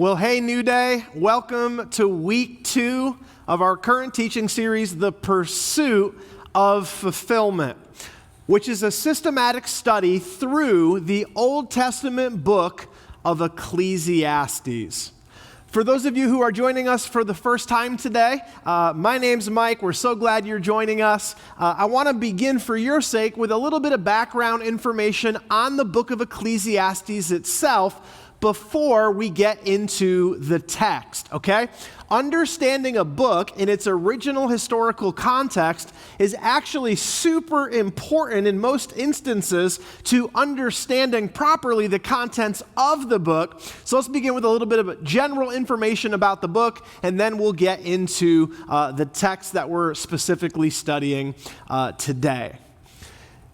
Well, hey, New Day. Welcome to week 2 of our current teaching series, The Pursuit of Fulfillment, which is a systematic study through the Old Testament book of Ecclesiastes. For those of you who are joining us for the first time today, my name's Mike. We're so glad you're joining us. I want to begin for your sake with a little bit of background information on the book of Ecclesiastes itself before we get into the text, okay? Understanding a book in its original historical context is actually super important in most instances to understanding properly the contents of the book. So let's begin with a little bit of general information about the book, and then we'll get into the text that we're specifically studying today.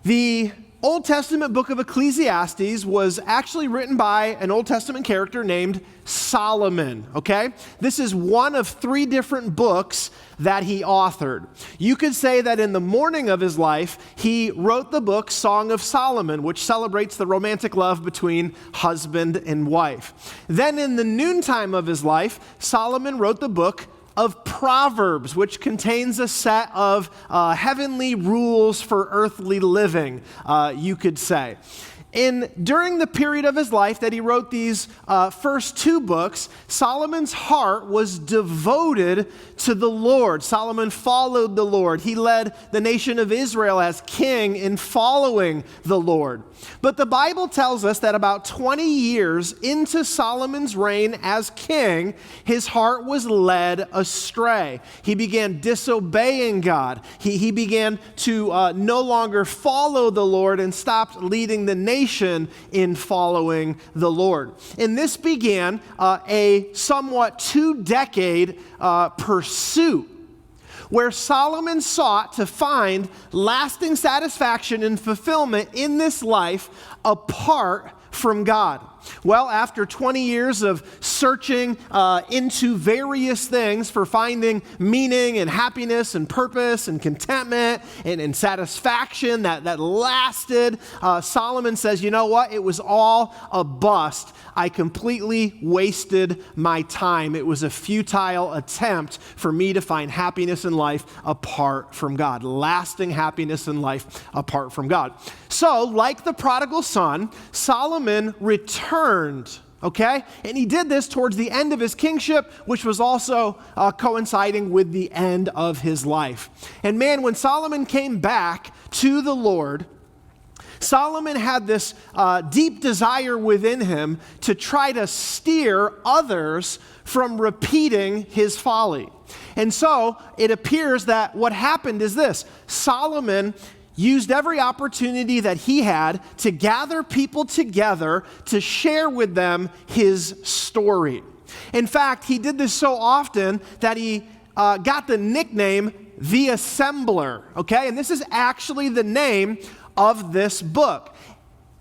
The Old Testament book of Ecclesiastes was actually written by an Old Testament character named Solomon, okay? This is one of 3 different books that he authored. You could say that in the morning of his life, he wrote the book Song of Solomon, which celebrates the romantic love between husband and wife. Then in the noontime of his life, Solomon wrote the book of Proverbs, which contains a set of heavenly rules for earthly living, you could say. During the period of his life that he wrote these first 2 books, Solomon's heart was devoted to the Lord. Solomon followed the Lord. He led the nation of Israel as king in following the Lord. But the Bible tells us that about 20 years into Solomon's reign as king, his heart was led astray. He began disobeying God. He began to no longer follow the Lord and stopped leading the nation in following the Lord. And this began a somewhat 2-decade pursuit where Solomon sought to find lasting satisfaction and fulfillment in this life apart from God. Well, after 20 years of searching into various things for finding meaning and happiness and purpose and contentment and satisfaction that lasted, Solomon says, you know what? It was all a bust. I completely wasted my time. It was a futile attempt for me to find happiness in life apart from God, lasting happiness in life apart from God. So, like the prodigal son, Solomon returned, okay? And he did this towards the end of his kingship, which was also coinciding with the end of his life. And man, when Solomon came back to the Lord, Solomon had this deep desire within him to try to steer others from repeating his folly. And so it appears that what happened is this: Solomon used every opportunity that he had to gather people together to share with them his story. In fact, he did this so often that he got the nickname the Assembler, okay? And this is actually the name of this book.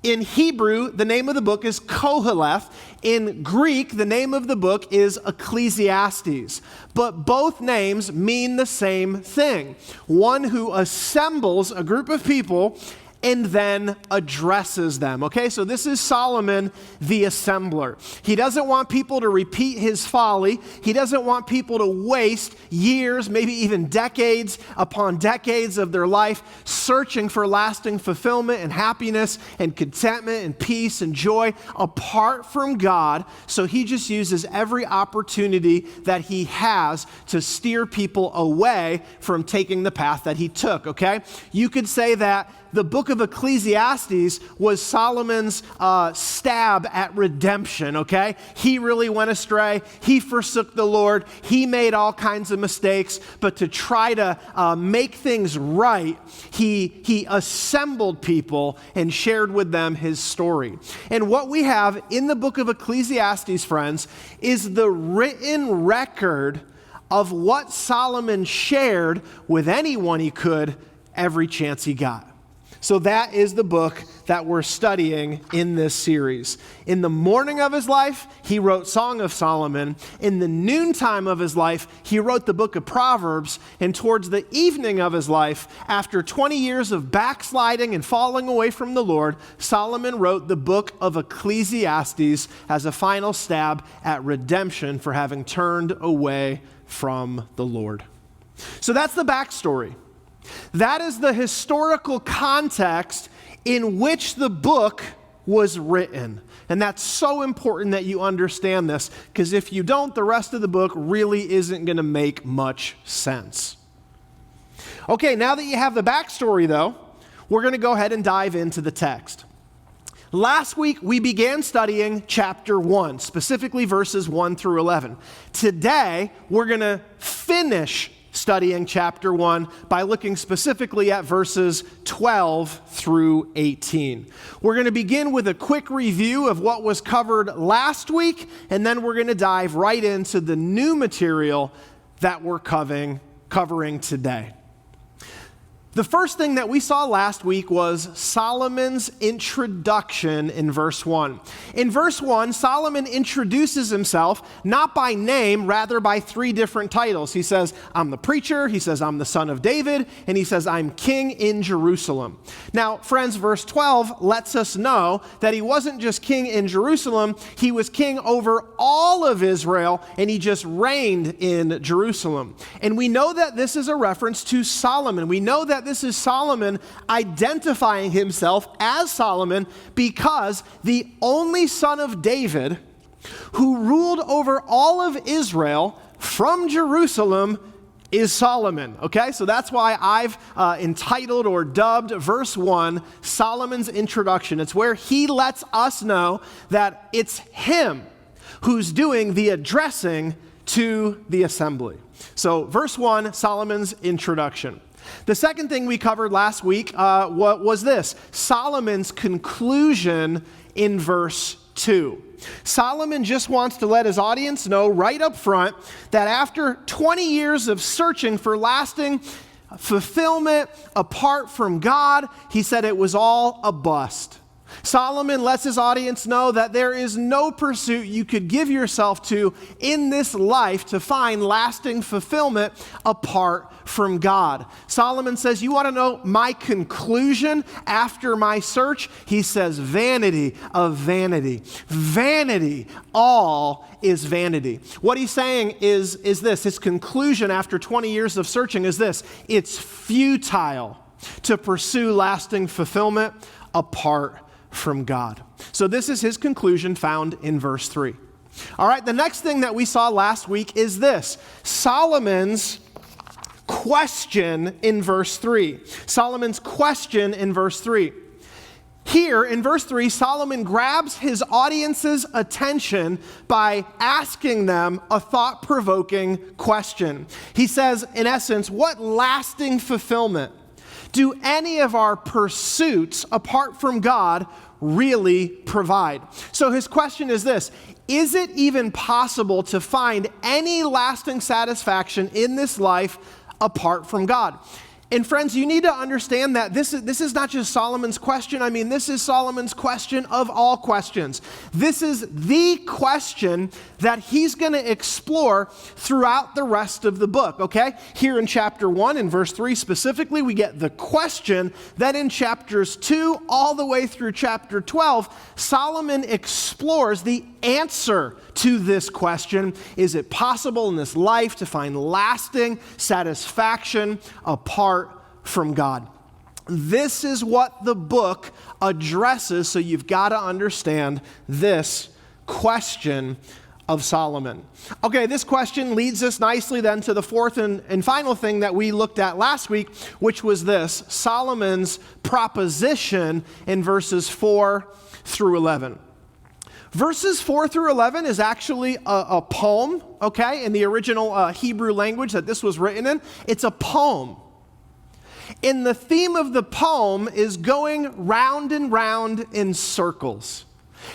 In Hebrew, the name of the book is Koheleth. In Greek, the name of the book is Ecclesiastes. But both names mean the same thing: one who assembles a group of people and then addresses them. Okay, so this is Solomon the Assembler. He doesn't want people to repeat his folly. He doesn't want people to waste years, maybe even decades upon decades of their life searching for lasting fulfillment and happiness and contentment and peace and joy apart from God. So he just uses every opportunity that he has to steer people away from taking the path that he took, okay? You could say that the book of Ecclesiastes was Solomon's stab at redemption, okay? He really went astray. He forsook the Lord. He made all kinds of mistakes. But to try to make things right, he assembled people and shared with them his story. And what we have in the book of Ecclesiastes, friends, is the written record of what Solomon shared with anyone he could every chance he got. So that is the book that we're studying in this series. In the morning of his life, he wrote Song of Solomon. In the noontime of his life, he wrote the book of Proverbs. And towards the evening of his life, after 20 years of backsliding and falling away from the Lord, Solomon wrote the book of Ecclesiastes as a final stab at redemption for having turned away from the Lord. So that's the backstory. That is the historical context in which the book was written. And that's so important that you understand this, because if you don't, the rest of the book really isn't going to make much sense. Okay, now that you have the backstory, though, we're going to go ahead and dive into the text. Last week, we began studying chapter 1, specifically verses 1 through 11. Today, we're going to finish studying chapter 1 by looking specifically at verses 12 through 18. We're going to begin with a quick review of what was covered last week, and then we're going to dive right into the new material that we're covering today. The first thing that we saw last week was Solomon's introduction in verse 1. In verse 1, Solomon introduces himself not by name, rather by three different titles. He says, I'm the preacher, he says, I'm the son of David, and he says, I'm king in Jerusalem. Now, friends, verse 12 lets us know that he wasn't just king in Jerusalem, he was king over all of Israel, and he just reigned in Jerusalem. And we know that this is a reference to Solomon. We know that this is Solomon identifying himself as Solomon because the only son of David who ruled over all of Israel from Jerusalem is Solomon, okay? So that's why I've entitled or dubbed verse 1 Solomon's introduction. It's where he lets us know that it's him who's doing the addressing to the assembly. So verse 1, Solomon's introduction. The second thing we covered last week was this, Solomon's conclusion in verse 2. Solomon just wants to let his audience know right up front that after 20 years of searching for lasting fulfillment apart from God, he said it was all a bust. Solomon lets his audience know that there is no pursuit you could give yourself to in this life to find lasting fulfillment apart from God. Solomon says, you want to know my conclusion after my search? He says, vanity of vanity. Vanity, all is vanity. What he's saying is this, his conclusion after 20 years of searching is this, it's futile to pursue lasting fulfillment apart from God. So this is his conclusion found in verse 3. All right, the next thing that we saw last week is this, Solomon's question in verse 3. Solomon's question in verse 3. Here in verse 3, Solomon grabs his audience's attention by asking them a thought-provoking question. He says, in essence, what lasting fulfillment do any of our pursuits apart from God really provide? So his question is this, is it even possible to find any lasting satisfaction in this life apart from God? And friends, you need to understand that this is not just Solomon's question. I mean, this is Solomon's question of all questions. This is the question that he's going to explore throughout the rest of the book, okay? Here in chapter 1, in verse 3 specifically, we get the question. Then in chapters 2 all the way through chapter 12, Solomon explores the answer to this question. Is it possible in this life to find lasting satisfaction apart from God? This is what the book addresses, so you've got to understand this question of Solomon. Okay, this question leads us nicely then to the fourth and final thing that we looked at last week, which was this, Solomon's proposition in verses 4 through 11. Verses 4 through 11 is actually a poem, okay, in the original Hebrew language that this was written in. It's a poem. And the theme of the poem is going round and round in circles.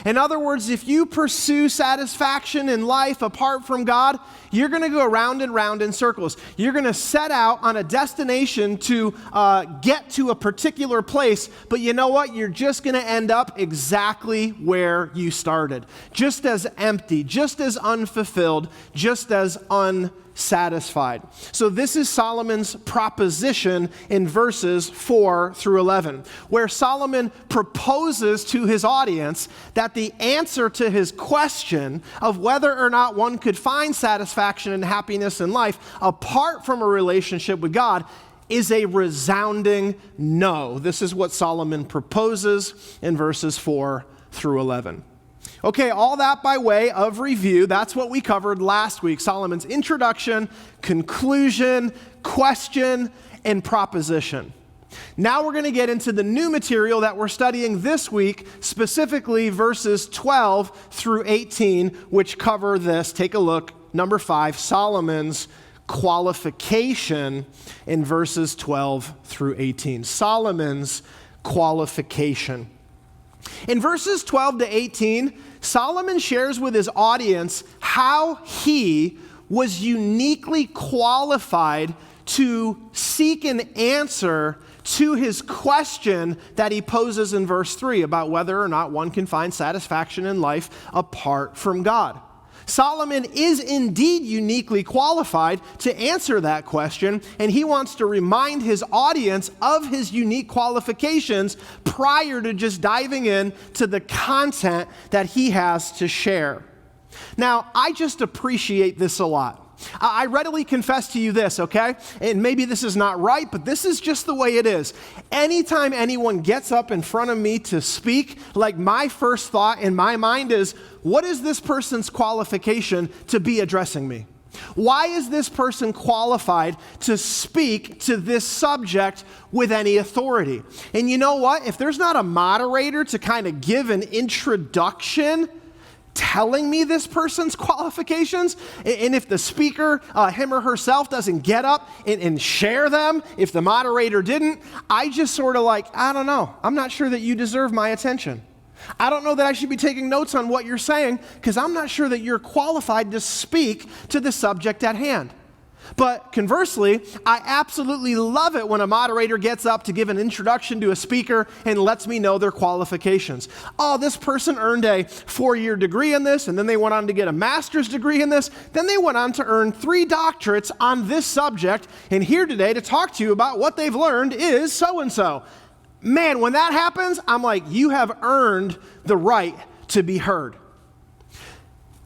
In other words, if you pursue satisfaction in life apart from God, you're going to go round and round in circles. You're going to set out on a destination to get to a particular place, but you know what? You're just going to end up exactly where you started. Just as empty, just as unfulfilled, just as unsatisfied. So this is Solomon's proposition in verses 4 through 11, where Solomon proposes to his audience that the answer to his question of whether or not one could find satisfaction and happiness in life apart from a relationship with God is a resounding no. This is what Solomon proposes in verses 4 through 11. Okay, all that by way of review. That's what we covered last week. Solomon's introduction, conclusion, question, and proposition. Now we're going to get into the new material that we're studying this week, specifically verses 12 through 18, which cover this. Take a look. Number 5, Solomon's qualification in verses 12 through 18. Solomon's qualification. In verses 12 to 18, Solomon shares with his audience how he was uniquely qualified to seek an answer to his question that he poses in verse 3 about whether or not one can find satisfaction in life apart from God. Solomon is indeed uniquely qualified to answer that question, and he wants to remind his audience of his unique qualifications prior to just diving in to the content that he has to share. Now, I just appreciate this a lot. I readily confess to you this, okay? And maybe this is not right, but this is just the way it is. Anytime anyone gets up in front of me to speak, like my first thought in my mind is, what is this person's qualification to be addressing me? Why is this person qualified to speak to this subject with any authority? And you know what? If there's not a moderator to kind of give an introduction telling me this person's qualifications, and if the speaker, him or herself, doesn't get up and share them, if the moderator didn't, I just sort of like, I don't know. I'm not sure that you deserve my attention. I don't know that I should be taking notes on what you're saying because I'm not sure that you're qualified to speak to the subject at hand. But conversely, I absolutely love it when a moderator gets up to give an introduction to a speaker and lets me know their qualifications. Oh, this person earned a 4-year degree in this, and then they went on to get a master's degree in this. Then they went on to earn 3 doctorates on this subject. And here today to talk to you about what they've learned is so-and-so. Man, when that happens, I'm like, you have earned the right to be heard.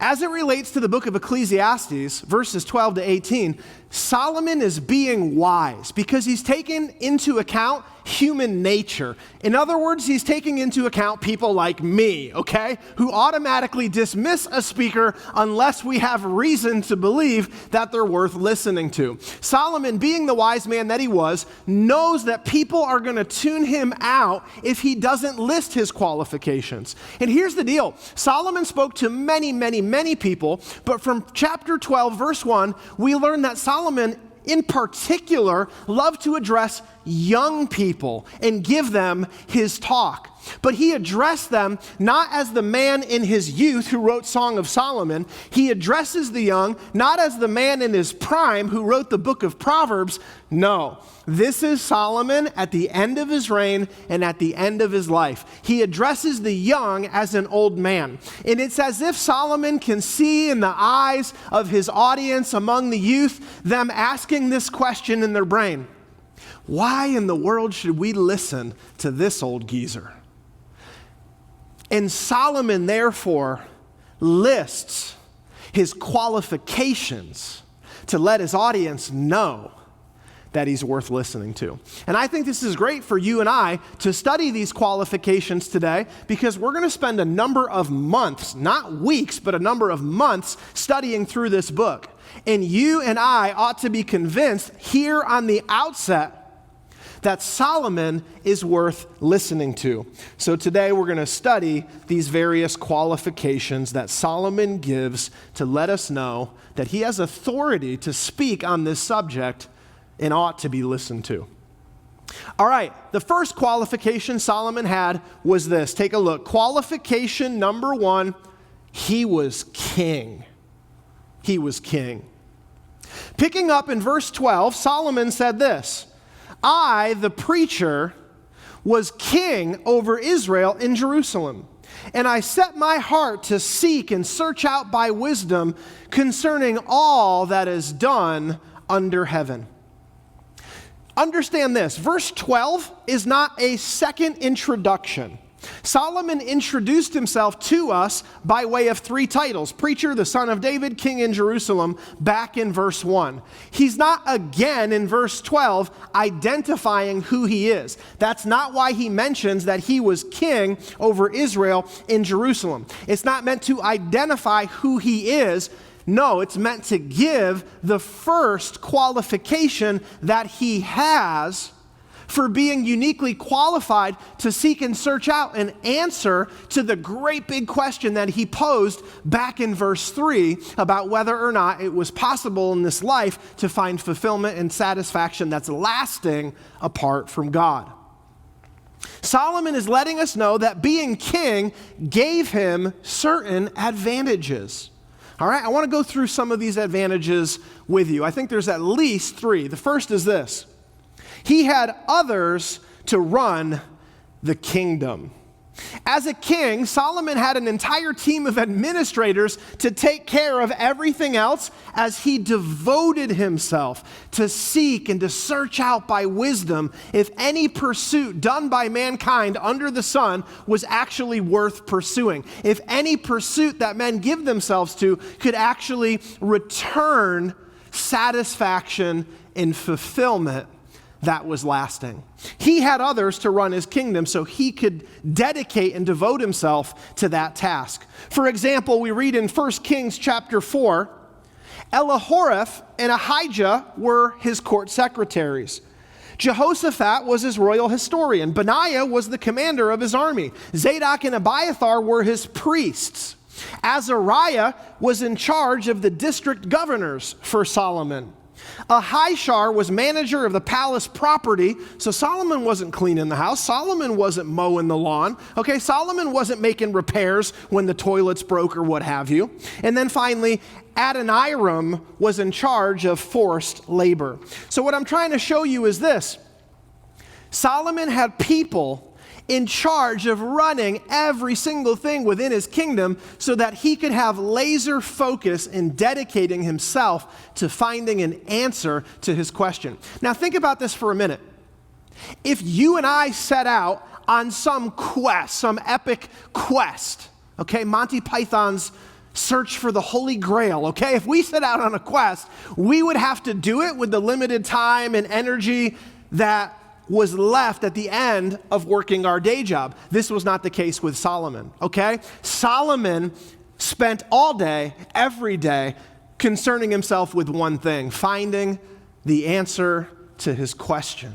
As it relates to the book of Ecclesiastes, verses 12 to 18, Solomon is being wise because he's taken into account human nature. In other words, he's taking into account people like me, okay, who automatically dismiss a speaker unless we have reason to believe that they're worth listening to. Solomon, being the wise man that he was, knows that people are going to tune him out if he doesn't list his qualifications. And here's the deal. Solomon spoke to many people, but from chapter 12, verse 1, we learn that Solomon in particular loved to address young people and give them his talk. But he addressed them not as the man in his youth who wrote Song of Solomon. He addresses the young not as the man in his prime who wrote the book of Proverbs. No, this is Solomon at the end of his reign and at the end of his life. He addresses the young as an old man. And it's as if Solomon can see in the eyes of his audience among the youth them asking this question in their brain. Why in the world should we listen to this old geezer? And Solomon, therefore, lists his qualifications to let his audience know that he's worth listening to. And I think this is great for you and I to study these qualifications today because we're going to spend a number of months, not weeks, but a number of months studying through this book. And you and I ought to be convinced here on the outset that Solomon is worth listening to. So today we're going to study these various qualifications that Solomon gives to let us know that he has authority to speak on this subject and ought to be listened to. All right, the first qualification Solomon had was this. Take a look. Qualification number 1, he was king. He was king. Picking up in verse 12, Solomon said this, I, the preacher, was king over Israel in Jerusalem, and I set my heart to seek and search out by wisdom concerning all that is done under heaven. Understand this, verse 12 is not a second introduction. Solomon introduced himself to us by way of 3 titles: preacher, the son of David, king in Jerusalem, back in verse 1. He's not again in verse 12 identifying who he is. That's not why he mentions that he was king over Israel in Jerusalem. It's not meant to identify who he is. No, it's meant to give the first qualification that he has for being uniquely qualified to seek and search out an answer to the great big question that he posed back in verse 3 about whether or not it was possible in this life to find fulfillment and satisfaction that's lasting apart from God. Solomon is letting us know that being king gave him certain advantages. All right, I want to go through some of these advantages with you. I think there's at least 3. The first is this. He had others to run the kingdom. As a king, Solomon had an entire team of administrators to take care of everything else as he devoted himself to seek and to search out by wisdom if any pursuit done by mankind under the sun was actually worth pursuing. If any pursuit that men give themselves to could actually return satisfaction and fulfillment that was lasting. He had others to run his kingdom so he could dedicate and devote himself to that task. For example, we read in 1 Kings chapter 4, Elihoreph and Ahijah were his court secretaries. Jehoshaphat was his royal historian. Benaiah was the commander of his army. Zadok and Abiathar were his priests. Azariah was in charge of the district governors for Solomon. Ahishar was manager of the palace property, so Solomon wasn't cleaning the house. Solomon wasn't mowing the lawn. Okay, Solomon wasn't making repairs when the toilets broke or what have you. And then finally, Adoniram was in charge of forced labor. So what I'm trying to show you is this. Solomon had people in charge of running every single thing within his kingdom so that he could have laser focus in dedicating himself to finding an answer to his question. Now think about this for a minute. If you and I set out on some quest, some epic quest, okay, Monty Python's search for the Holy Grail, okay? If we set out on a quest, we would have to do it with the limited time and energy that was left at the end of working our day job. This was not the case with Solomon, okay? Solomon spent all day, every day, concerning himself with one thing, finding the answer to his question.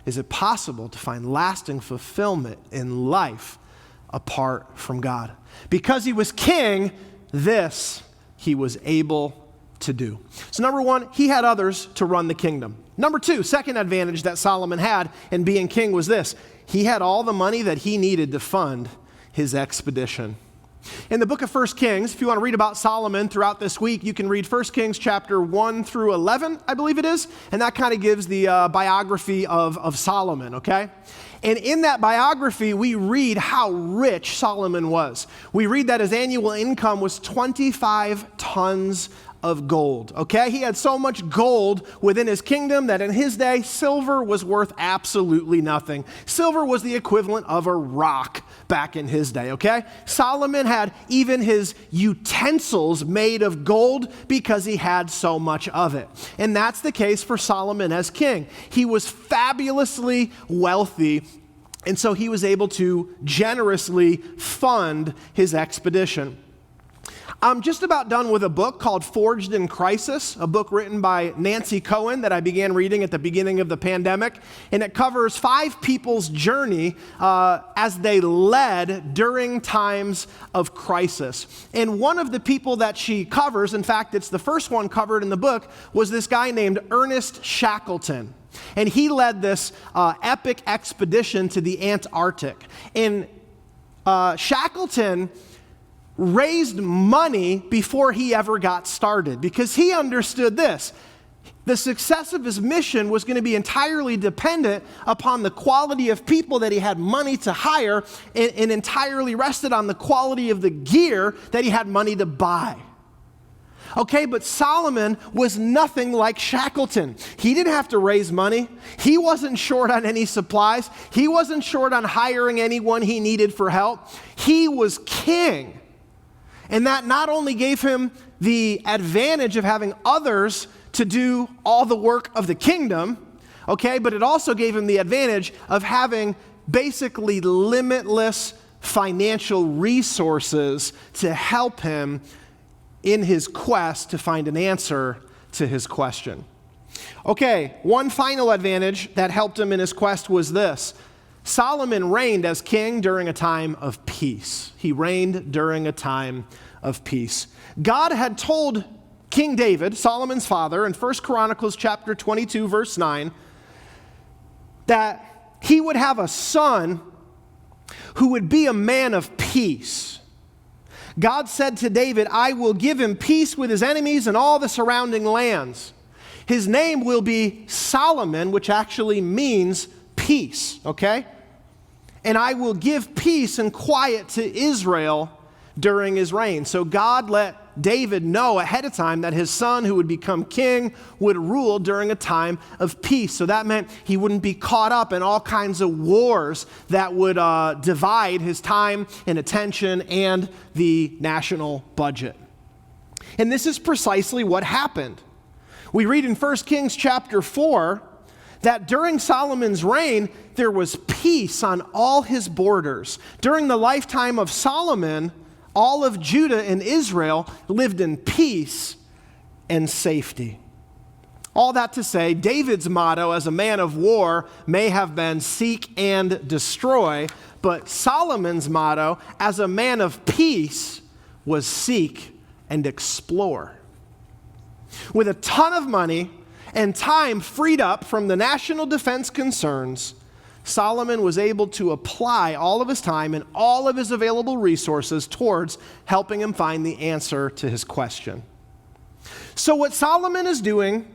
Is it possible to find lasting fulfillment in life apart from God? Because he was king, this he was able to do. So number 1, he had others to run the kingdom. Number 2, second advantage that Solomon had in being king was this. He had all the money that he needed to fund his expedition. In the book of 1 Kings, if you want to read about Solomon throughout this week, you can read 1 Kings chapter 1 through 11, I believe it is, and that kind of gives the biography of Solomon, okay? And in that biography, we read how rich Solomon was. We read that his annual income was 25 tons of gold, okay? He had so much gold within his kingdom that in his day, silver was worth absolutely nothing. Silver was the equivalent of a rock back in his day, okay? Solomon had even his utensils made of gold because he had so much of it. And that's the case for Solomon as king. He was fabulously wealthy, and so he was able to generously fund his expedition. I'm just about done with a book called Forged in Crisis, a book written by Nancy Cohen that I began reading at the beginning of the pandemic. And it covers 5 people's journey as they led during times of crisis. And one of the people that she covers, in fact, it's the first one covered in the book, was this guy named Ernest Shackleton. And he led this epic expedition to the Antarctic. And Shackleton raised money before he ever got started because he understood this. The success of his mission was going to be entirely dependent upon the quality of people that he had money to hire and entirely rested on the quality of the gear that he had money to buy. Okay, but Solomon was nothing like Shackleton. He didn't have to raise money. He wasn't short on any supplies. He wasn't short on hiring anyone he needed for help. He was king. And that not only gave him the advantage of having others to do all the work of the kingdom, okay, but it also gave him the advantage of having basically limitless financial resources to help him in his quest to find an answer to his question. Okay, one final advantage that helped him in his quest was this. Solomon reigned as king during a time of peace. He reigned during a time of peace. God had told King David, Solomon's father, in 1 Chronicles chapter 22, verse 9, that he would have a son who would be a man of peace. God said to David, I will give him peace with his enemies and all the surrounding lands. His name will be Solomon, which actually means peace, okay? And I will give peace and quiet to Israel during his reign. So God let David know ahead of time that his son who would become king would rule during a time of peace. So that meant he wouldn't be caught up in all kinds of wars that would divide his time and attention and the national budget. And this is precisely what happened. We read in 1 Kings chapter 4 that during Solomon's reign, there was peace on all his borders. During the lifetime of Solomon, all of Judah and Israel lived in peace and safety. All that to say, David's motto as a man of war may have been seek and destroy, but Solomon's motto as a man of peace was seek and explore. With a ton of money and time freed up from the national defense concerns, Solomon was able to apply all of his time and all of his available resources towards helping him find the answer to his question. So what Solomon is doing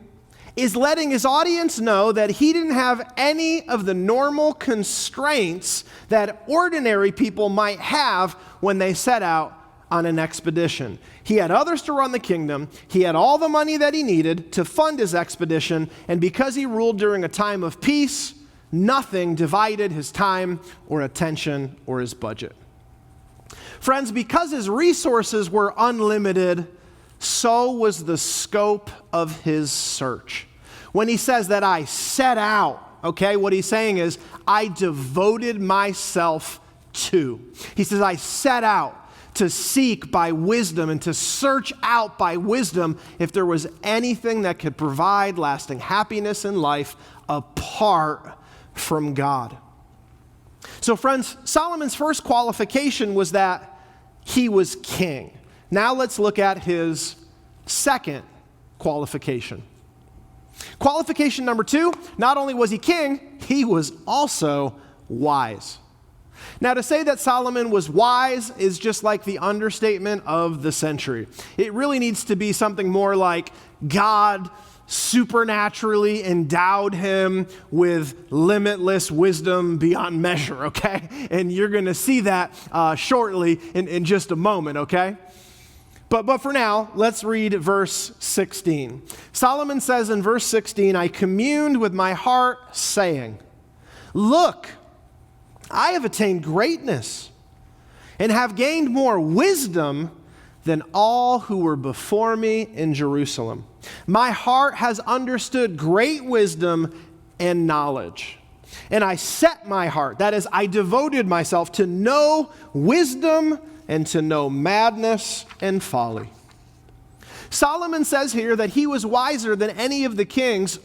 is letting his audience know that he didn't have any of the normal constraints that ordinary people might have when they set out on an expedition. He had others to run the kingdom. He had all the money that he needed to fund his expedition, and because he ruled during a time of peace, nothing divided his time or attention or his budget. Friends, because his resources were unlimited, so was the scope of his search. When he says that I set out, okay, what he's saying is I devoted myself to. He says I set out to seek by wisdom and to search out by wisdom if there was anything that could provide lasting happiness in life apart from God. So friends, Solomon's first qualification was that he was king. Now let's look at his second qualification. Qualification number 2, not only was he king, he was also wise. Now, to say that Solomon was wise is just like the understatement of the century. It really needs to be something more like God supernaturally endowed him with limitless wisdom beyond measure, okay? And you're going to see that shortly in just a moment, okay? But for now, let's read verse 16. Solomon says in verse 16, I communed with my heart, saying, look, I have attained greatness and have gained more wisdom than all who were before me in Jerusalem. My heart has understood great wisdom and knowledge. And I set my heart, that is, I devoted myself to know wisdom and to know madness and folly. Solomon says here that he was wiser than any of the kings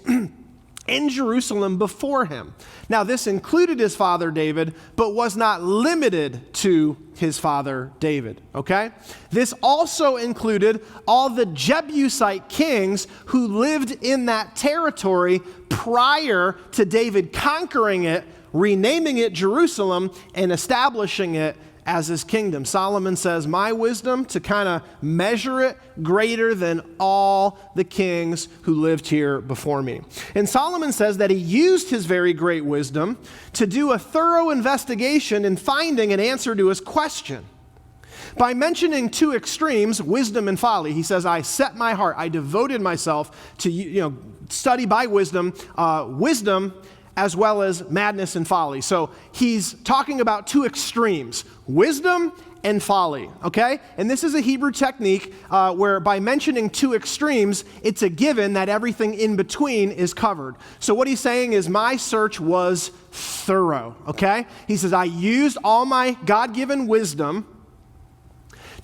in Jerusalem before him. Now, this included his father David, but was not limited to his father David, okay? This also included all the Jebusite kings who lived in that territory prior to David conquering it, renaming it Jerusalem, and establishing it as his kingdom. Solomon says, my wisdom, to kind of measure it, greater than all the kings who lived here before me. And Solomon says that he used his very great wisdom to do a thorough investigation in finding an answer to his question. By mentioning two extremes, wisdom and folly, he says, I set my heart, I devoted myself to study by wisdom, as well as madness and folly. So he's talking about two extremes, wisdom and folly, okay? And this is a Hebrew technique where by mentioning two extremes, it's a given that everything in between is covered. So what he's saying is my search was thorough, okay? He says, I used all my God-given wisdom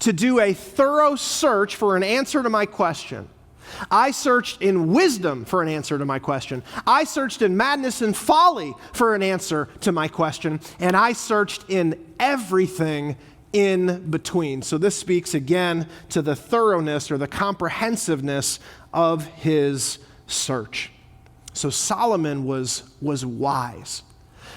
to do a thorough search for an answer to my question. I searched in wisdom for an answer to my question. I searched in madness and folly for an answer to my question. And I searched in everything in between. So this speaks again to the thoroughness or the comprehensiveness of his search. So Solomon was wise.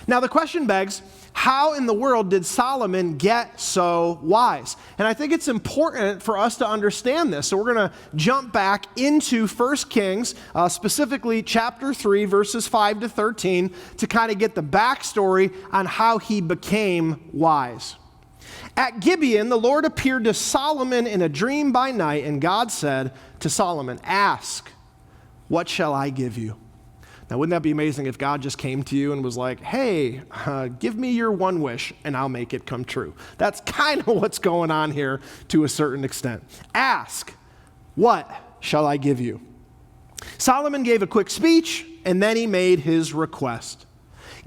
Now the question begs, how in the world did Solomon get so wise? And I think it's important for us to understand this. So we're going to jump back into 1 Kings, specifically chapter 3, verses 5 to 13, to kind of get the backstory on how he became wise. At Gibeon, the Lord appeared to Solomon in a dream by night, and God said to Solomon, ask, what shall I give you? Now, wouldn't that be amazing if God just came to you and was like, hey, give me your one wish and I'll make it come true? That's kind of what's going on here to a certain extent. Ask, what shall I give you? Solomon gave a quick speech and then he made his request.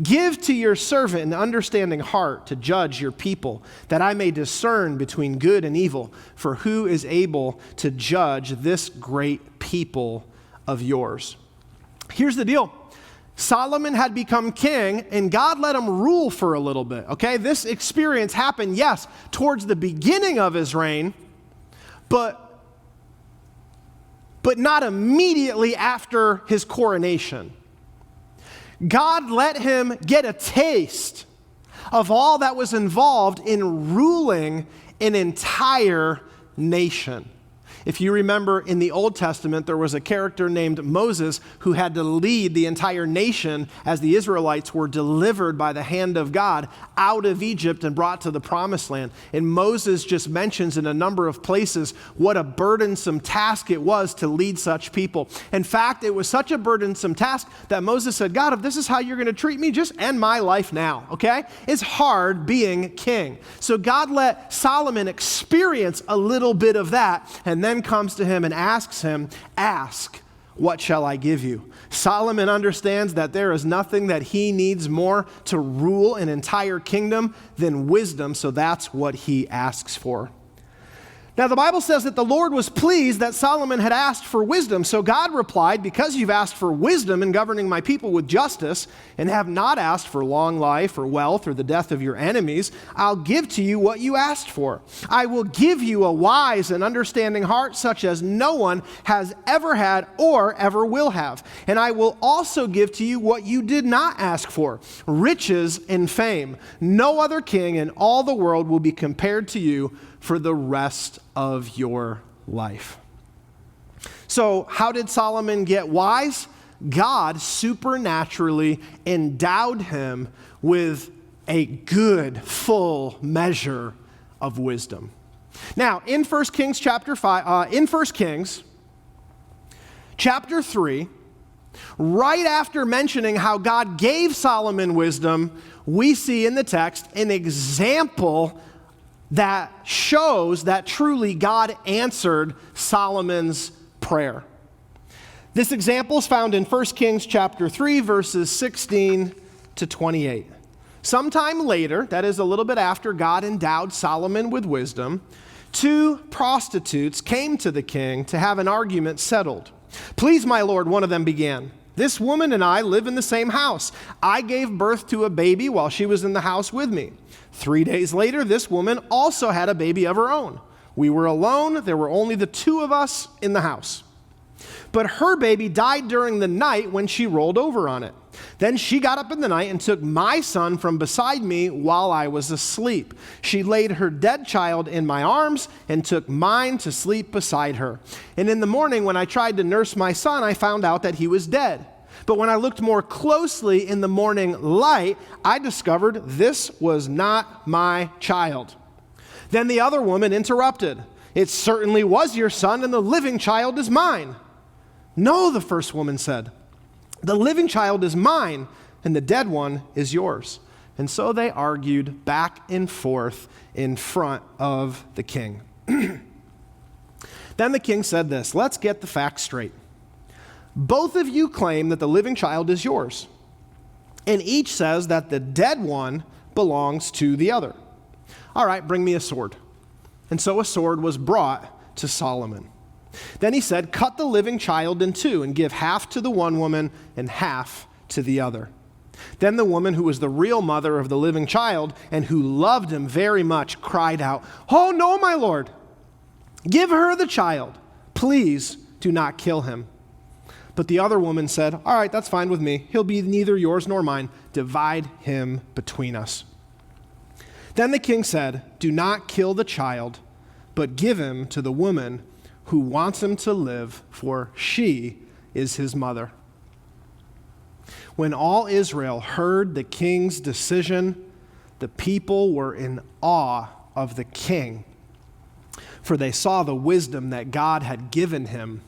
Give to your servant an understanding heart to judge your people, that I may discern between good and evil. For who is able to judge this great people of yours? Here's the deal. Solomon had become king, and God let him rule for a little bit, okay? This experience happened, yes, towards the beginning of his reign, but not immediately after his coronation. God let him get a taste of all that was involved in ruling an entire nation. If you remember in the Old Testament, there was a character named Moses who had to lead the entire nation as the Israelites were delivered by the hand of God out of Egypt and brought to the Promised Land. And Moses just mentions in a number of places what a burdensome task it was to lead such people. In fact, it was such a burdensome task that Moses said, God, if this is how you're going to treat me, just end my life now, okay? It's hard being king. So God let Solomon experience a little bit of that, and then comes to him and asks him, ask, what shall I give you? Solomon understands that there is nothing that he needs more to rule an entire kingdom than wisdom, so that's what he asks for. Now, the Bible says that the Lord was pleased that Solomon had asked for wisdom. So God replied, because you've asked for wisdom in governing my people with justice and have not asked for long life or wealth or the death of your enemies, I'll give to you what you asked for. I will give you a wise and understanding heart such as no one has ever had or ever will have. And I will also give to you what you did not ask for, riches and fame. No other king in all the world will be compared to you for the rest of your life. So how did Solomon get wise? God supernaturally endowed him with a good, full measure of wisdom. Now, in 1 Kings chapter 3, right after mentioning how God gave Solomon wisdom, we see in the text an example that shows that truly God answered Solomon's prayer. This example is found in 1 Kings chapter 3, verses 16 to 28. Sometime later, that is a little bit after God endowed Solomon with wisdom, two prostitutes came to the king to have an argument settled. Please, my lord, one of them began. This woman and I live in the same house. I gave birth to a baby while she was in the house with me. 3 days later, this woman also had a baby of her own. We were alone. There were only the two of us in the house. But her baby died during the night when she rolled over on it. Then she got up in the night and took my son from beside me while I was asleep. She laid her dead child in my arms and took mine to sleep beside her. And in the morning, when I tried to nurse my son, I found out that he was dead. But when I looked more closely in the morning light, I discovered this was not my child." Then the other woman interrupted. "It certainly was your son, and the living child is mine." "No," the first woman said. "The living child is mine, and the dead one is yours." And so they argued back and forth in front of the king. Then the king said this, "Let's get the facts straight. Both of you claim that the living child is yours, and each says that the dead one belongs to the other. All right, bring me a sword." And so a sword was brought to Solomon. Then he said, "Cut the living child in two and give half to the one woman and half to the other." Then the woman who was the real mother of the living child and who loved him very much cried out, "Oh no, my lord, give her the child. Please do not kill him." But the other woman said, "All right, that's fine with me. He'll be neither yours nor mine. Divide him between us." Then the king said, "Do not kill the child, but give him to the woman who wants him to live, for she is his mother." When all Israel heard the king's decision, the people were in awe of the king, for they saw the wisdom that God had given him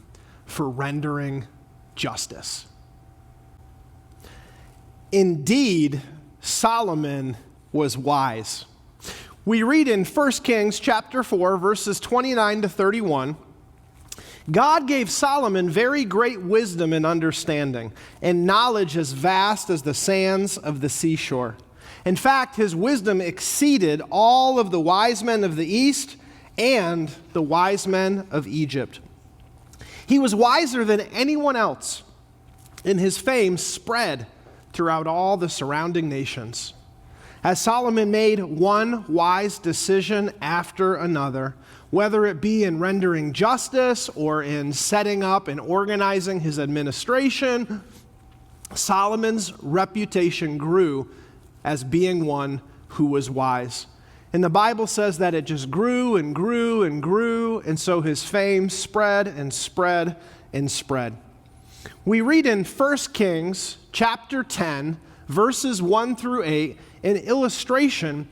for rendering justice. Indeed, Solomon was wise. We read in 1 Kings chapter 4, verses 29 to 31, God gave Solomon very great wisdom and understanding, and knowledge as vast as the sands of the seashore. In fact, his wisdom exceeded all of the wise men of the East and the wise men of Egypt. He was wiser than anyone else, and his fame spread throughout all the surrounding nations. As Solomon made one wise decision after another, whether it be in rendering justice or in setting up and organizing his administration, Solomon's reputation grew as being one who was wise. And the Bible says that it just grew and grew and grew, and so his fame spread and spread and spread. We read in 1 Kings chapter 10, verses 1 through 8, an illustration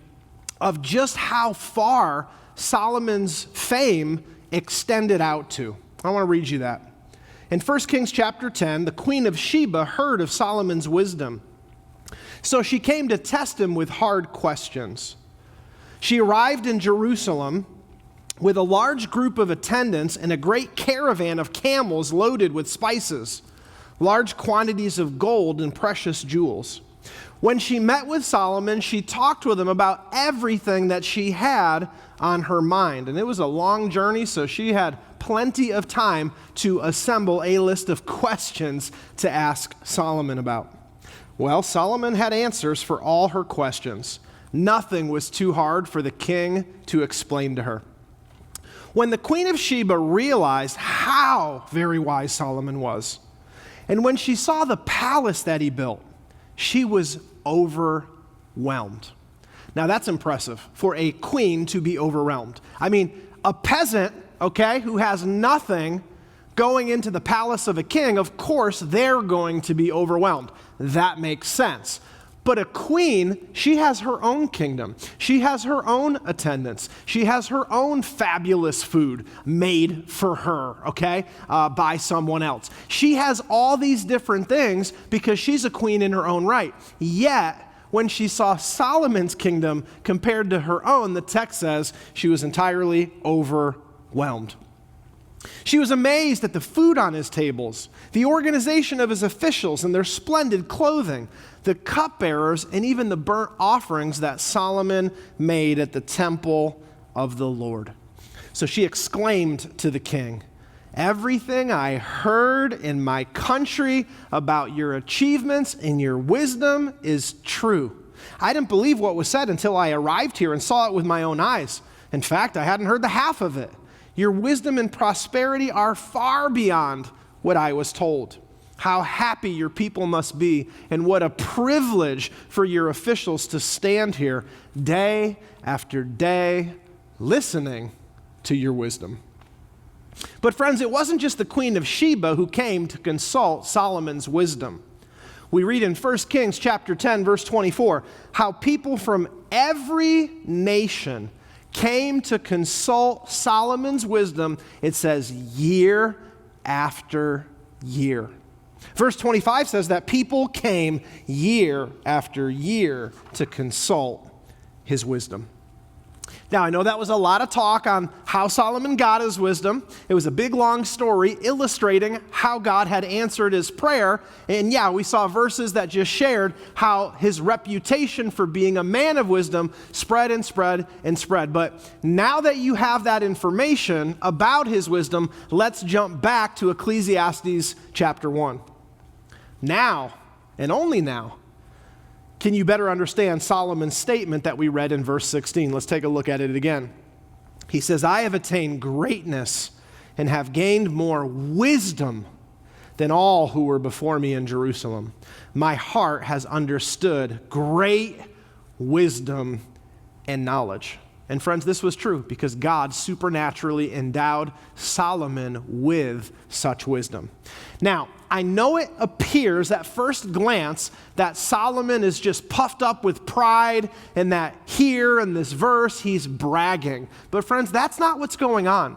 of just how far Solomon's fame extended out to. I want to read you that. In 1 Kings chapter 10, the queen of Sheba heard of Solomon's wisdom. So she came to test him with hard questions. She arrived in Jerusalem with a large group of attendants and a great caravan of camels loaded with spices, large quantities of gold and precious jewels. When she met with Solomon, she talked with him about everything that she had on her mind. And it was a long journey, so she had plenty of time to assemble a list of questions to ask Solomon about. Well, Solomon had answers for all her questions. Nothing was too hard for the king to explain to her. When the queen of Sheba realized how very wise Solomon was, and when she saw the palace that he built, she was overwhelmed. Now that's impressive for a queen to be overwhelmed. I mean, a peasant, okay, who has nothing going into the palace of a king, of course they're going to be overwhelmed. That makes sense. But a queen, she has her own kingdom. She has her own attendants. She has her own fabulous food made for her, okay, by someone else. She has all these different things because she's a queen in her own right. Yet, when she saw Solomon's kingdom compared to her own, the text says she was entirely overwhelmed. She was amazed at the food on his tables, the organization of his officials and their splendid clothing, the cupbearers, and even the burnt offerings that Solomon made at the temple of the Lord. So she exclaimed to the king, "Everything I heard in my country about your achievements and your wisdom is true. I didn't believe what was said until I arrived here and saw it with my own eyes. In fact, I hadn't heard the half of it. Your wisdom and prosperity are far beyond what I was told. How happy your people must be, and what a privilege for your officials to stand here day after day listening to your wisdom. But friends, it wasn't just the Queen of Sheba who came to consult Solomon's wisdom. We read in 1 Kings chapter 10, verse 24, how people from every nation came to consult Solomon's wisdom. It says year after year. Verse 25 says that people came year after year to consult his wisdom. Now, I know that was a lot of talk on how Solomon got his wisdom. It was a big, long story illustrating how God had answered his prayer. And yeah, we saw verses that just shared how his reputation for being a man of wisdom spread and spread and spread. But now that you have that information about his wisdom, let's jump back to Ecclesiastes chapter 1. Now, and only now, can you better understand Solomon's statement that we read in verse 16? Let's take a look at it again. He says, I have attained greatness and have gained more wisdom than all who were before me in Jerusalem. My heart has understood great wisdom and knowledge. And friends, this was true because God supernaturally endowed Solomon with such wisdom. Now, I know it appears at first glance that Solomon is just puffed up with pride and that here in this verse he's bragging. But friends, that's not what's going on.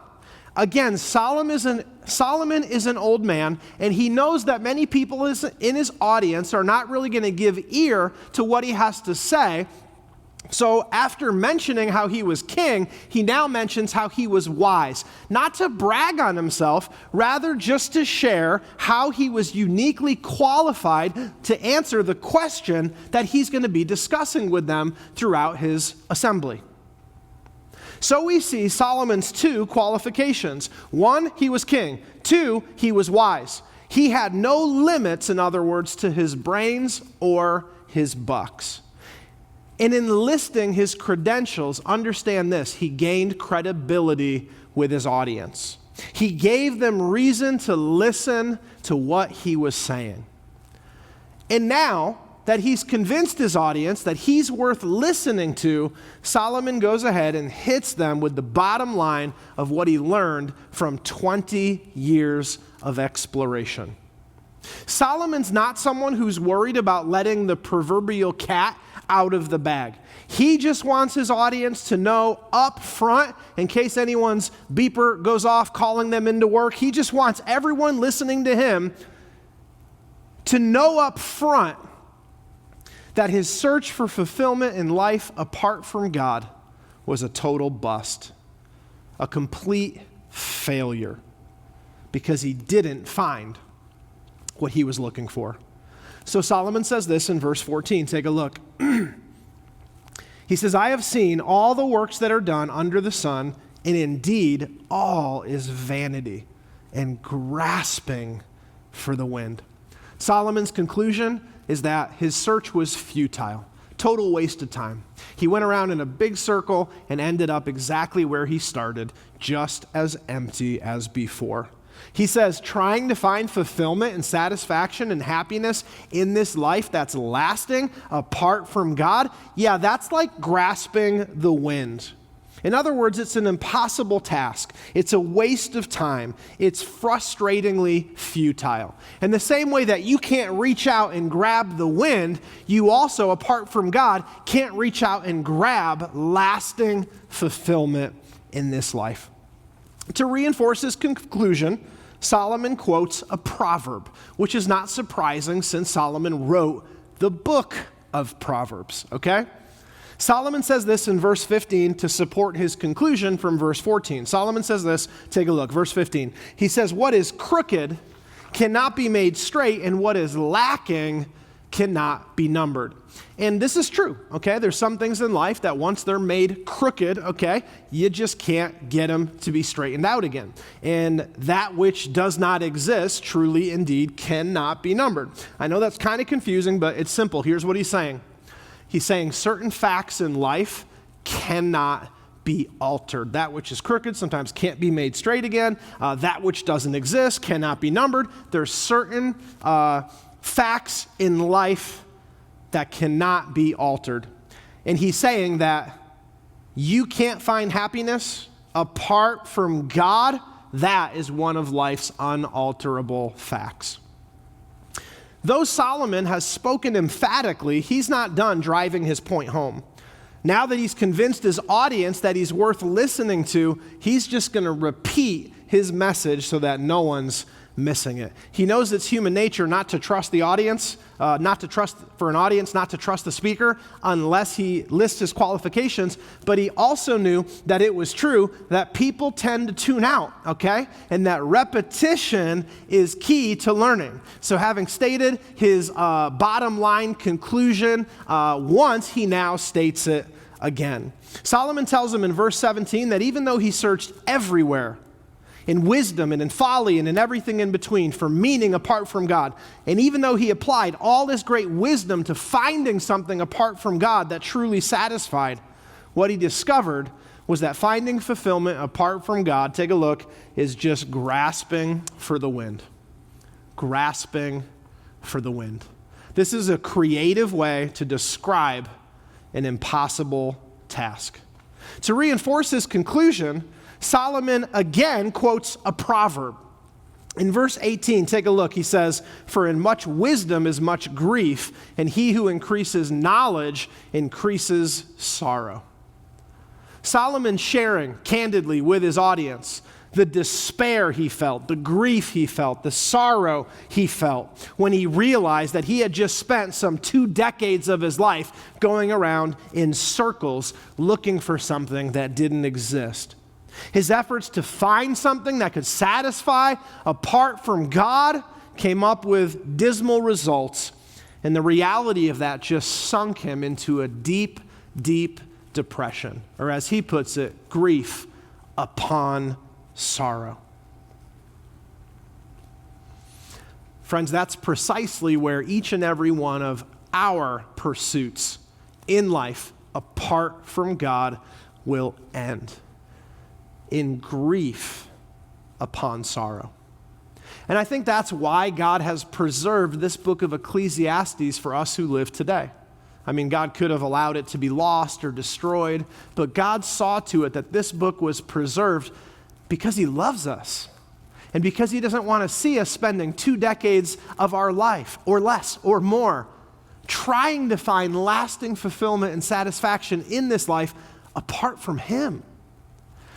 Again, Solomon is an old man, and he knows that many people in his audience are not really going to give ear to what he has to say. So after mentioning how he was king, he now mentions how he was wise. Not to brag on himself, rather just to share how he was uniquely qualified to answer the question that he's going to be discussing with them throughout his assembly. So we see Solomon's two qualifications. One, he was king. Two, he was wise. He had no limits, in other words, to his brains or his bucks. And in listing his credentials, understand this, he gained credibility with his audience. He gave them reason to listen to what he was saying. And now that he's convinced his audience that he's worth listening to, Solomon goes ahead and hits them with the bottom line of what he learned from 20 years of exploration. Solomon's not someone who's worried about letting the proverbial cat out of the bag. He just wants his audience to know up front, in case anyone's beeper goes off calling them into work, he just wants everyone listening to him to know up front that his search for fulfillment in life apart from God was a total bust, a complete failure, because he didn't find what he was looking for. So Solomon says this in verse 14. Take a look. He says, I have seen all the works that are done under the sun, and indeed all is vanity and grasping for the wind. Solomon's conclusion is that his search was futile, total waste of time. He went around in a big circle and ended up exactly where he started, just as empty as before. He says, trying to find fulfillment and satisfaction and happiness in this life that's lasting apart from God, yeah, that's like grasping the wind. In other words, it's an impossible task. It's a waste of time. It's frustratingly futile. In the same way that you can't reach out and grab the wind, you also, apart from God, can't reach out and grab lasting fulfillment in this life. To reinforce his conclusion, Solomon quotes a proverb, which is not surprising since Solomon wrote the book of Proverbs, okay? Solomon says this in verse 15 to support his conclusion from verse 14. Solomon says this, take a look, verse 15. He says, what is crooked cannot be made straight, and what is lacking cannot be numbered. And this is true, okay? There's some things in life that once they're made crooked, okay, you just can't get them to be straightened out again. And that which does not exist truly indeed cannot be numbered. I know that's kind of confusing, but it's simple. Here's what he's saying. He's saying certain facts in life cannot be altered. That which is crooked sometimes can't be made straight again. That which doesn't exist cannot be numbered. There's certain facts in life that cannot be altered. And he's saying that you can't find happiness apart from God. That is one of life's unalterable facts. Though Solomon has spoken emphatically, he's not done driving his point home. Now that he's convinced his audience that he's worth listening to, he's just going to repeat his message so that no one's missing it. He knows it's human nature not to trust the audience, not to trust the speaker unless he lists his qualifications, but he also knew that it was true that people tend to tune out, okay? And that repetition is key to learning. So having stated his bottom line conclusion once, he now states it again. Solomon tells him in verse 17 that even though he searched everywhere, in wisdom and in folly and in everything in between for meaning apart from God. And even though he applied all this great wisdom to finding something apart from God that truly satisfied, what he discovered was that finding fulfillment apart from God, take a look, is just grasping for the wind. Grasping for the wind. This is a creative way to describe an impossible task. To reinforce his conclusion, Solomon again quotes a proverb. In verse 18, take a look. He says, "For in much wisdom is much grief, and he who increases knowledge increases sorrow." Solomon sharing candidly with his audience the despair he felt, the grief he felt, the sorrow he felt when he realized that he had just spent some 2 decades of his life going around in circles looking for something that didn't exist. His efforts to find something that could satisfy apart from God came up with dismal results, and the reality of that just sunk him into a deep, deep depression, or as he puts it, grief upon sorrow. Friends, that's precisely where each and every one of our pursuits in life apart from God will end. In grief upon sorrow. And I think that's why God has preserved this book of Ecclesiastes for us who live today. I mean, God could have allowed it to be lost or destroyed, but God saw to it that this book was preserved because he loves us and because he doesn't want to see us spending 2 decades of our life or less or more trying to find lasting fulfillment and satisfaction in this life apart from him.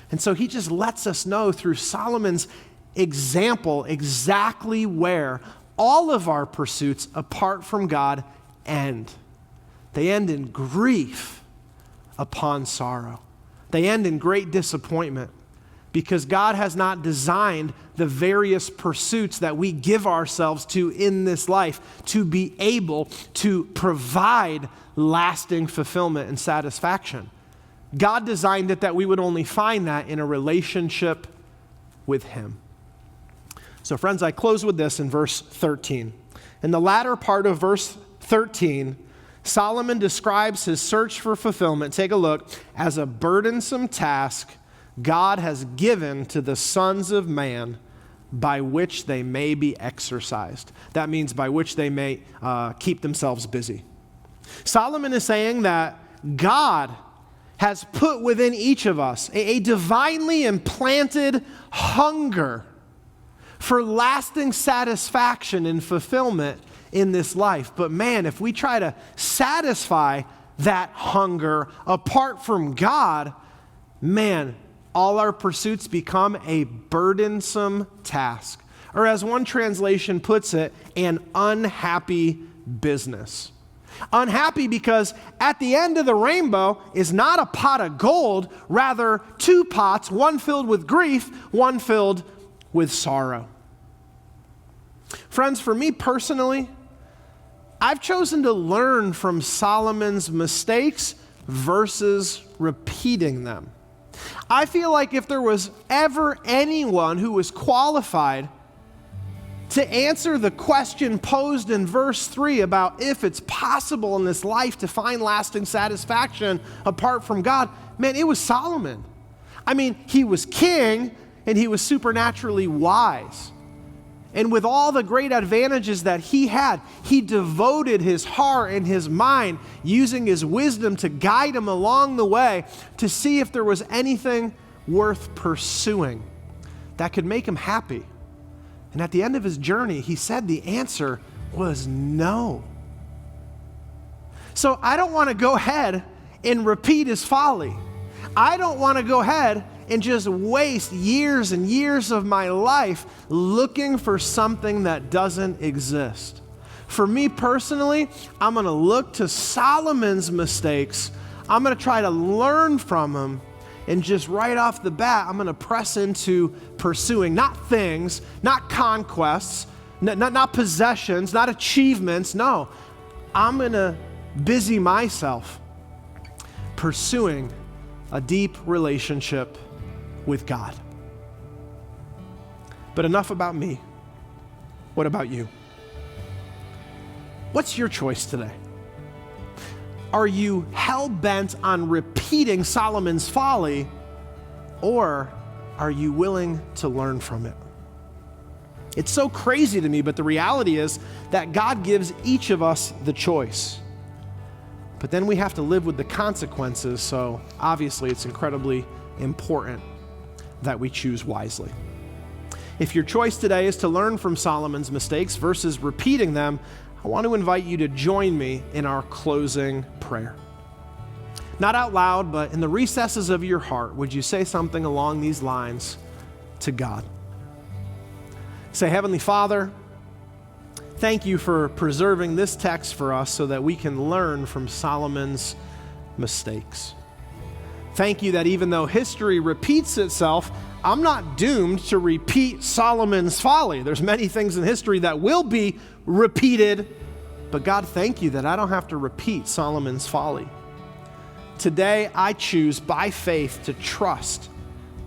And so he just lets us know through Solomon's example exactly where all of our pursuits apart from God end. They end in grief upon sorrow. They end in great disappointment because God has not designed the various pursuits that we give ourselves to in this life to be able to provide lasting fulfillment and satisfaction. God designed it that we would only find that in a relationship with him. So friends, I close with this in verse 13. In the latter part of verse 13, Solomon describes his search for fulfillment, take a look, as a burdensome task God has given to the sons of man by which they may be exercised. That means by which they may keep themselves busy. Solomon is saying that God has put within each of us a divinely implanted hunger for lasting satisfaction and fulfillment in this life. But man, if we try to satisfy that hunger apart from God, man, all our pursuits become a burdensome task. Or as one translation puts it, an unhappy business. Unhappy because at the end of the rainbow is not a pot of gold, rather 2 pots, one filled with grief, one filled with sorrow. Friends, for me personally, I've chosen to learn from Solomon's mistakes versus repeating them. I feel like if there was ever anyone who was qualified to answer the question posed in verse 3 about if it's possible in this life to find lasting satisfaction apart from God, Man, it was Solomon. I mean, he was king and he was supernaturally wise. And with all the great advantages that he had, he devoted his heart and his mind, using his wisdom to guide him along the way to see if there was anything worth pursuing that could make him happy. And at the end of his journey, he said the answer was no. So I don't want to go ahead and repeat his folly. I don't want to go ahead and just waste years and years of my life looking for something that doesn't exist. For me personally, I'm going to look to Solomon's mistakes. I'm going to try to learn from them. And just right off the bat, I'm going to press into pursuing not things, not conquests, not possessions, not achievements. No, I'm going to busy myself pursuing a deep relationship with God. But enough about me. What about you? What's your choice today? Are you hell-bent on repeating Solomon's folly, or are you willing to learn from it? It's so crazy to me, but the reality is that God gives each of us the choice. But then we have to live with the consequences, so obviously it's incredibly important that we choose wisely. If your choice today is to learn from Solomon's mistakes versus repeating them, I want to invite you to join me in our closing prayer. Not out loud, but in the recesses of your heart, would you say something along these lines to God? Say, Heavenly Father, thank you for preserving this text for us so that we can learn from Solomon's mistakes. Thank you that even though history repeats itself, I'm not doomed to repeat Solomon's folly. There's many things in history that will be repeated, but God, thank you that I don't have to repeat Solomon's folly. Today, I choose by faith to trust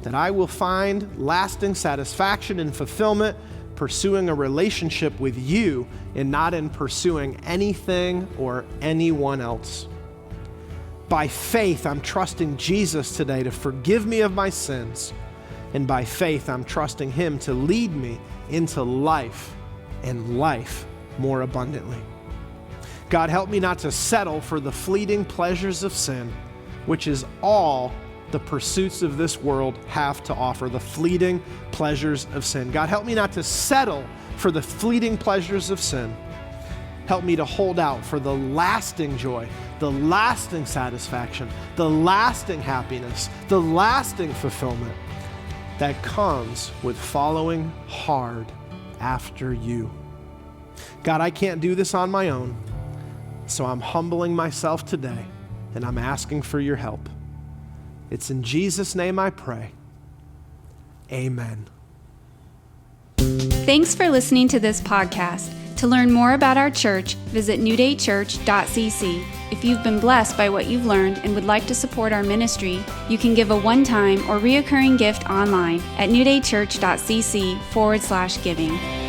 that I will find lasting satisfaction and fulfillment pursuing a relationship with you and not in pursuing anything or anyone else. By faith, I'm trusting Jesus today to forgive me of my sins. And by faith, I'm trusting him to lead me into life and life more abundantly. God, help me not to settle for the fleeting pleasures of sin, which is all the pursuits of this world have to offer, the fleeting pleasures of sin. God, help me not to settle for the fleeting pleasures of sin. Help me to hold out for the lasting joy, the lasting satisfaction, the lasting happiness, the lasting fulfillment that comes with following hard after you. God, I can't do this on my own, so I'm humbling myself today, and I'm asking for your help. It's in Jesus' name I pray. Amen. Thanks for listening to this podcast. To learn more about our church, visit newdaychurch.cc. If you've been blessed by what you've learned and would like to support our ministry, you can give a one-time or reoccurring gift online at newdaychurch.cc/giving.